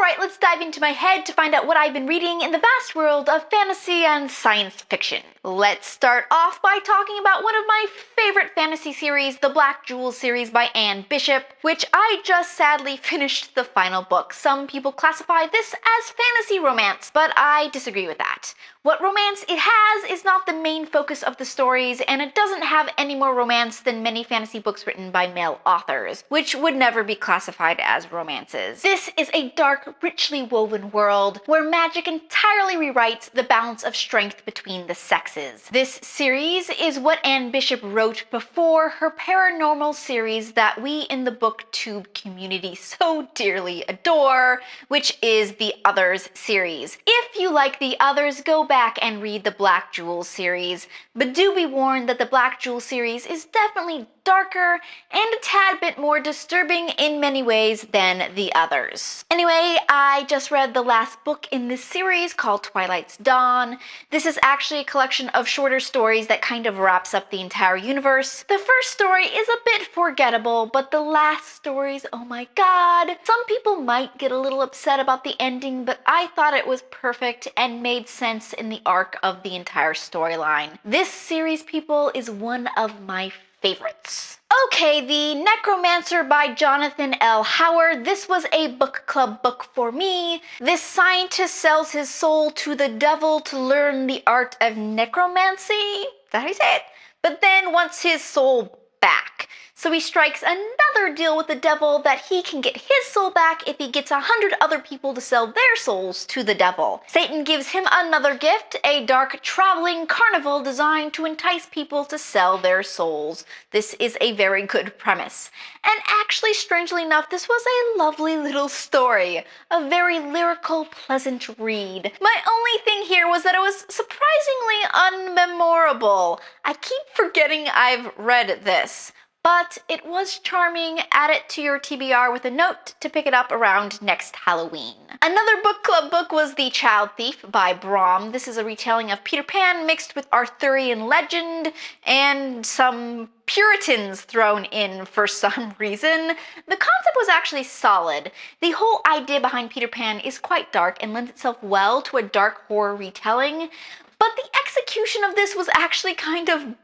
Alright, let's dive into my head to find out what I've been reading in the vast world of fantasy and science fiction. Let's start off by talking about one of my favorite fantasy series, the Black Jewel series by Anne Bishop, which I just sadly finished the final book. Some people classify this as fantasy romance, but I disagree with that. What romance it has is not the main focus of the stories, and it doesn't have any more romance than many fantasy books written by male authors, which would never be classified as romances. This is a dark, richly woven world where magic entirely rewrites the balance of strength between the sexes. This series is what Anne Bishop wrote before her paranormal series that we in the booktube community so dearly adore, which is the Others series. If you like the Others, go back and read the Black Jewel series, but do be warned that the Black Jewel series is definitely darker and a tad bit more disturbing in many ways than the Others. Anyway, I just read the last book in this series called Twilights Dawn. This is actually a collection of shorter stories that kind of wraps up the entire universe. The first story is a bit forgettable, but the last stories, oh my god. Some people might get a little upset about the ending, but I thought it was perfect and made sense in the arc of the entire storyline. This series, people, is one of my favorites. Okay, the Necromancer by Jonathan L. Howard. This was a book club book for me. This scientist sells his soul to the devil to learn the art of necromancy. Is that how you say it? But then wants his soul back. So he strikes another deal with the devil that he can get his soul back if he gets 100 other people to sell their souls to the devil. Satan gives him another gift, a dark traveling carnival designed to entice people to sell their souls. This is a very good premise. And actually, strangely enough, this was a lovely little story. A very lyrical, pleasant read. My only thing here was that it was surprisingly unmemorable. I keep forgetting I've read this. But it was charming. Add it to your TBR with a note to pick it up around next Halloween. Another book club book was The Child Thief by Brahm. This is a retelling of Peter Pan mixed with Arthurian legend and some Puritans thrown in for some reason. The concept was actually solid. The whole idea behind Peter Pan is quite dark and lends itself well to a dark horror retelling, but the execution of this was actually kind of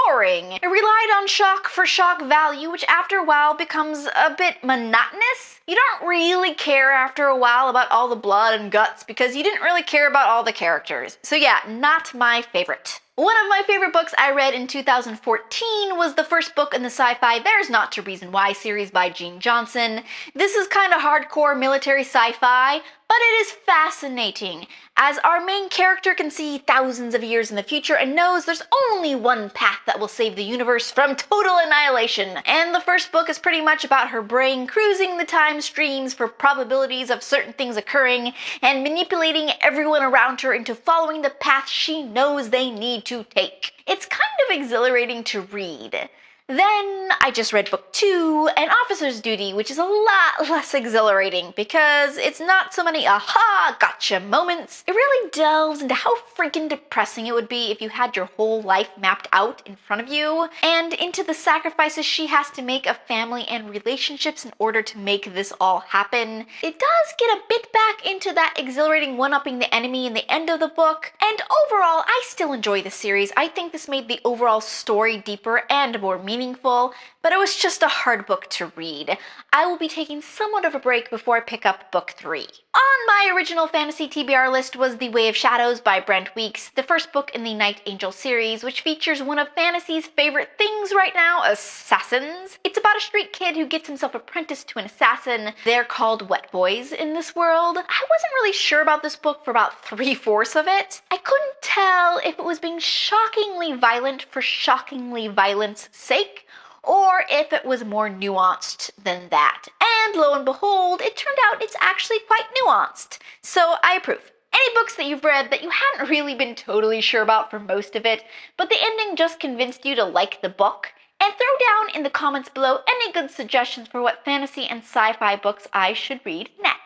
boring. It relied on shock for shock value, which after a while becomes a bit monotonous. You don't really care after a while about all the blood and guts because you didn't really care about all the characters. So yeah, not my favorite. One of my favorite books I read in 2014 was the first book in the sci-fi There's Not a Reason Why series by Gene Johnson. This is kind of hardcore military sci-fi, but it is fascinating, as our main character can see thousands of years in the future and knows there's only one path that will save the universe from total annihilation. And the first book is pretty much about her brain cruising the time streams for probabilities of certain things occurring and manipulating everyone around her into following the path she knows they need to take. It's kind of exhilarating to read. Then I just read book 2, An Officer's Duty, which is a lot less exhilarating because it's not so many aha, gotcha moments. It really delves into how freaking depressing it would be if you had your whole life mapped out in front of you, and into the sacrifices she has to make of family and relationships in order to make this all happen. It does get a bit back into that exhilarating one-upping the enemy in the end of the book, and overall I still enjoy the series. I think this made the overall story deeper and more meaningful, but it was just a hard book to read. I will be taking somewhat of a break before I pick up book 3. On my original fantasy TBR list was The Way of Shadows by Brent Weeks, the first book in the Night Angel series, which features one of fantasy's favorite things right now, assassins. It's about a street kid who gets himself apprenticed to an assassin. They're called wet boys in this world. I wasn't really sure about this book for about 3/4 of it. I couldn't tell if it was being shockingly violent for shockingly violence sake, or if it was more nuanced than that. And lo and behold, it turned out it's actually quite nuanced. So I approve. Any books that you've read that you hadn't really been totally sure about for most of it, but the ending just convinced you to like the book? And throw down in the comments below any good suggestions for what fantasy and sci-fi books I should read next.